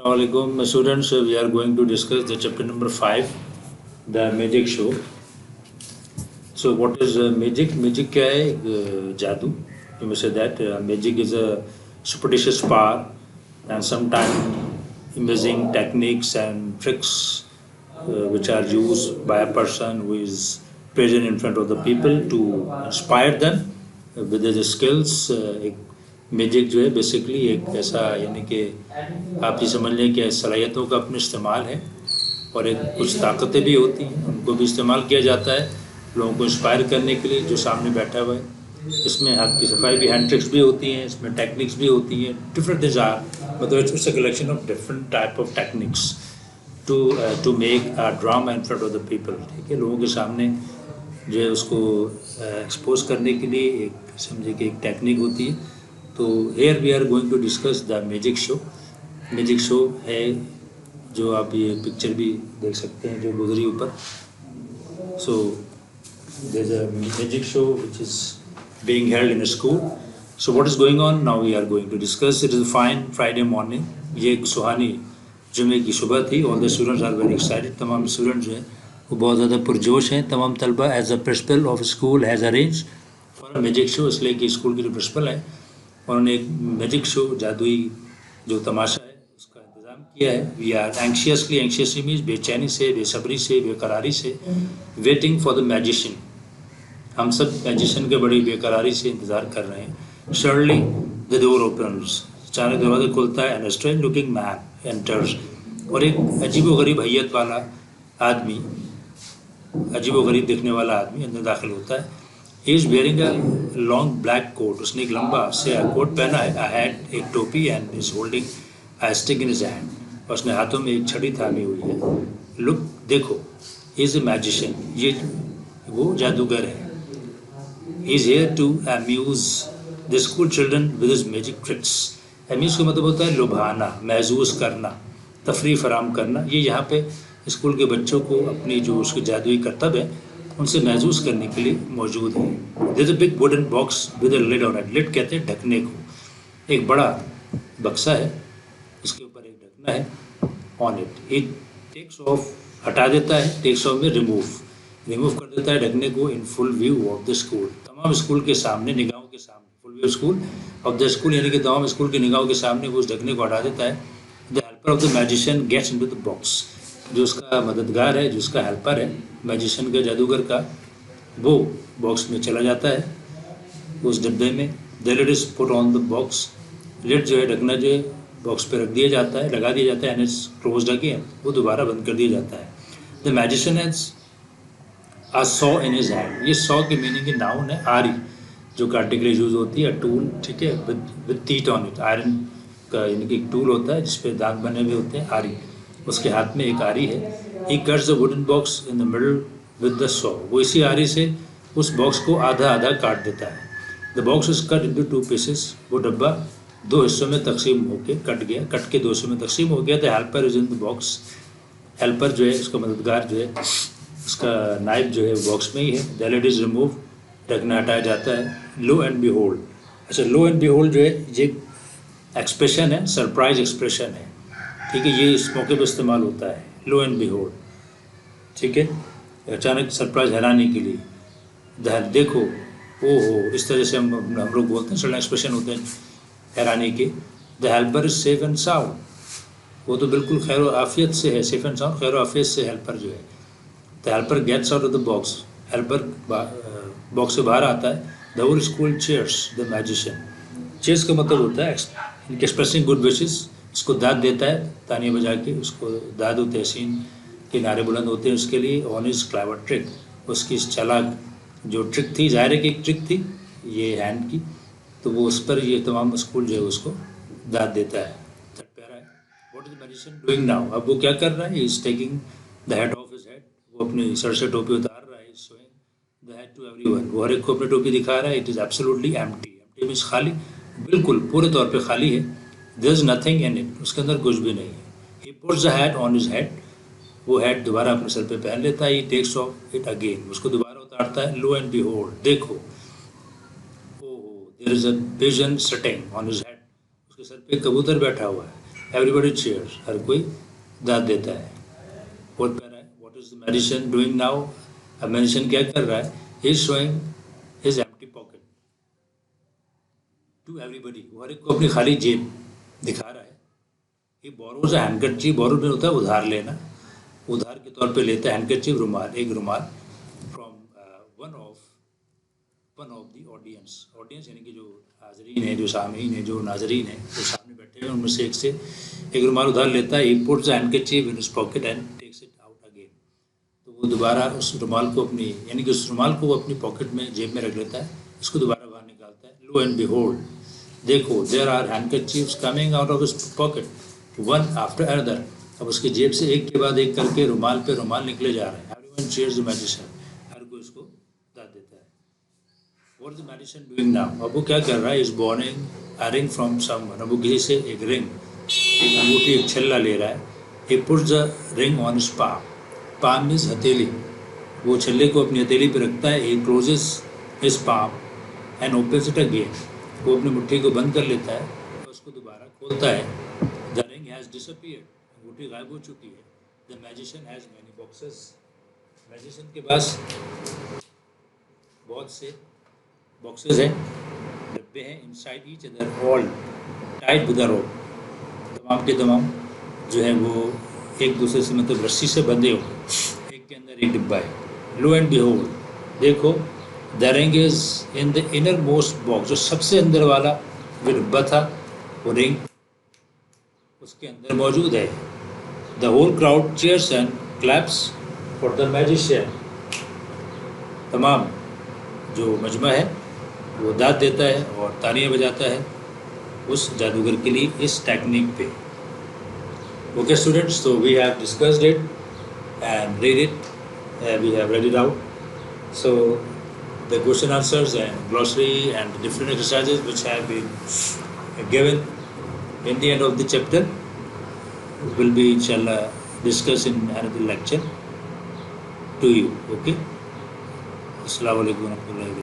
Assalamualaikum students, we are going to discuss the chapter number 5, the magic show. So what is magic? Magic क्या है? जादू. You may say that magic is a superstitious power and sometimes amazing techniques and tricks which are used by a person who is present in front of the people to inspire them with their skills. एक magic जो है basically एक ऐसा यानी कि आप ये समझ लें कि सलाहियतों का अपने इस्तेमाल है और एक कुछ ताकतें भी होती हैं, उनको भी इस्तेमाल किया जाता है लोगों को इंस्पायर करने के लिए जो सामने बैठा हुआ है। इसमें हाथ की सफाई भी, हैंड ट्रिक्स भी होती हैं, इसमें टेक्निक्स भी होती हैं, डिफरेंट डिज़ार मतलब it's a collection of different type of techniques to make a drama in front of the people. ठीक है, लोगों के सामने जो है उसको एक्सपोज करने के लिए एक समझे कि एक टेक्निक होती है। तो here we are going to discuss the magic show. Magic show है जो आप ये पिक्चर भी देख सकते हैं जो गुजरी ऊपर। So there is a magic show which is being held in a school. So what is going on now? We are going to discuss. It is a fine Friday morning. ये एक सुहानी जुमे की सुबह थी। All the students are very excited. तमाम student जो है वो बहुत ज़्यादा पुरजोश हैं। तमाम तलबा as a principal of school has arrange for a magic show, इसलिए कि स्कूल की जो प्रिंसिपल है उन्होंने एक मैजिक शो, जादुई जो तमाशा है उसका इंतज़ाम किया है। वी आर एंक्शियसली मीन्स बेचैनी से, बेसब्री से, बेकरारी से वेटिंग फॉर द मैजिशियन। हम सब मैजिशियन के बड़ी बेकरारी से इंतज़ार कर रहे हैं। सडनली द डोर ओपन्स, अचानक दरवाज़ा खुलता है and a strange looking man enters, और एक अजीबोगरीब हैयत वाला आदमी, अजीबोगरीब दिखने वाला आदमी अंदर दाखिल होता है। He is wearing a long black coat, उसने एक लंबा से कोट पहना है, अ हैट, एक टोपी, and is holding a stick in his hand, और उसने हाथों में एक छड़ी थामी हुई है। लुक, देखो, ही इज़ अ मैजिशियन, ये वो जादूगर है। He is here to amuse the school children with his magic tricks. Amuse का मतलब होता है लुभाना, महसूस करना, तफरीह फराम करना। ये यहाँ पे स्कूल के बच्चों को अपनी जो उसके जादुई करतब है उनसे महसूस करने के लिए मौजूद है। There is a big wooden box with a lid on it. Lid कहते हैं ढकने को। एक बड़ा बक्सा है, इसके ऊपर एक ढकना है। On it, he takes off, हटा देता है, takes off में रिमूव कर देता है ढकने को in full view of the school, तमाम स्कूल के सामने, निगाहों के सामने। Full view school of the school यानी कि तमाम स्कूल की निगाहों के सामने वो उस ढकने को हटा देता है। The helper of the magician gets into the box, जो उसका मददगार है, जो उसका हेल्पर है मैजिशियन का, जादूगर का, वो बॉक्स में चला जाता है, उस डब्बे में। The lid is put on the box, lid जो है, ढकना जो है बॉक्स पे रख दिया जाता है, लगा दिया जाता है, एंड इज क्लोज्ड अगेन, वो दोबारा बंद कर दिया जाता है। The magician has a saw in his hand, ये सॉ की मीनिंग की नाउन है, आरी, जो काटने के लिए यूज़ होती है, टूल, ठीक है, with teeth on it, iron का यानी कि एक टूल होता है जिसपे दांत बने हुए होते हैं, आरी, उसके हाथ में एक आरी है। ही cuts the wooden box in the middle with the saw, वो इसी आरी से उस बॉक्स को आधा आधा काट देता है। The box is cut into 2 pieces, वो डब्बा 2 हिस्सों में तकसीम होके कट गया, कट के 2 हिस्सों में तकसीम हो गया। The helper is in the box, helper जो है, उसका मददगार जो है, उसका नाइफ जो है बॉक्स में ही है। द लिड इज रिमूव, ढकना हटाया जाता है। लो एंड बिहोल्ड, अच्छा, लो एंड बिहोल्ड जो है ये एक्सप्रेशन है, सरप्राइज एक्सप्रेशन है, ठीक है, ये इस मौके पर इस्तेमाल होता है, लो एंड बिहोल्ड, ठीक है, अचानक सरप्राइज हैरानी के लिए। देखो, ओ हो, इस तरह से हम लोग बोलते हैं, सडन एक्सप्रेशन होते हैं हैरानी के। The helper is safe and sound, वो तो बिल्कुल खैर आफियत से है, सेफ एंड साउंड, खैर आफियत से हेल्पर जो है। The helper gets out of the box, helper box से बाहर आता है। The whole school cheers the magician, cheers का मतलब होता है एक्सप्रेसिंग गुड विशेस, उसको दाद देता है, तानियां बजा के उसको दाद व तहसीन के नारे बुलंद होते हैं उसके लिए। ऑन हिज क्लेवर ट्रिक, उसकी इस चालाक जो ट्रिक थी, ज़ाहिर है कि एक ट्रिक थी ये हैंड की, तो वो उस पर ये तमाम स्कूल जो है उसको दाद देता है। थर्ड पैरा है, what is the magician doing now, अब वो क्या कर रहा है, he is taking the head of his head, वो अपने सर से टोपी उतार रहा है, showing the head to everyone, वो हर एक को अपनी टोपी दिखा रहा है। It is absolutely empty, empty means खाली, बिल्कुल पूरे तौर पे खाली है। There is nothing in it, उसके अंदर कुछ भी नहीं है। He puts the hat on his head, वो हैट दोबारा अपने सर पे पहन लेता है। He takes off it again, उसको दोबारा उतारता है। लो एंड बिहोल्ड, देखो, ओहो, there is a pigeon sitting on his head, उसके सर पे कबूतर बैठा हुआ है। एवरीबडी चीयर्स, हर कोई दाद देता है। और कह रहा है what is the magician doing now, अब मैजिशियन क्या कर रहा है, he is showing his empty pocket to everybody, वो हर एक को अपनी खाली जेब दिखा रहा है। ही बोरोज अ हैंडकरचीफ, बोरो में होता है उधार लेना, उधार के तौर पे लेता है हैंडकरचीफ, रुमाल, एक रुमाल, from one of the audience, audience यानी कि जो हाजरीन है, जो सामीन है, जो नाजरीन है, जो सामने बैठे हैं उनमें से एक रुमाल उधार लेता है। He puts the handkerchief in his pocket and takes it out again, तो वो दोबारा उस रुमाल को अपनी, यानी कि उस रुमाल को वो अपनी पॉकेट में, जेब में रख लेता है, इसको दोबारा बाहर निकालता है। लो एंड बिहोल्ड, देखो, there are handkerchiefs coming out of his pocket one after another, अब उसकी जेब से एक के बाद एक करके रुमाल पे रुमाल निकले जा रहे हैं। एवरीवन चीयर्स द मैजिशियन, हर कोई उसको दाद देता है। What is the magician doing now, अब वो क्या कर रहा है, is burning a ring from someone, अब वो किसी से एक रिंग, एक अंगूठी, एक छल्ला ले रहा है। He puts the ring on his palm, palm means हथेली, वो छल्ले को अपनी हथेली पे रखता है। He closes his palm and opens it again, वो अपनी मुट्ठी को बंद कर लेता है और उसको दोबारा खोलता है। द रिंग हैज डिसअपीयर्ड, अंगूठी गायब हो चुकी है। The magician has many boxes, magician के पास बहुत से बॉक्सेस हैं, डब्बे हैं, inside each other all tied with a rope, तमाम के तमाम जो है वो एक दूसरे से मतलब रस्सी से बंधे हो, एक के अंदर एक डिब्बा है। लो एंड बिहोल्ड, देखो, the ring is in the inner most box, जो सबसे अंदर वाला जो डिब्बा था वो रिंग उसके अंदर मौजूद है। The whole crowd cheers and claps for the magician, तमाम जो मजमा है वो दाद देता है और तालियां बजाता है उस जादूगर के लिए, इस टेक्निक पे। Okay students, so we have discussed it and read it, we have read it out. So the question answers and glossary and different exercises which have been given in the end of the chapter will be inshallah discussed in another lecture to you. Okay, assalamu alaikum warahmatullahi wabarakatuh.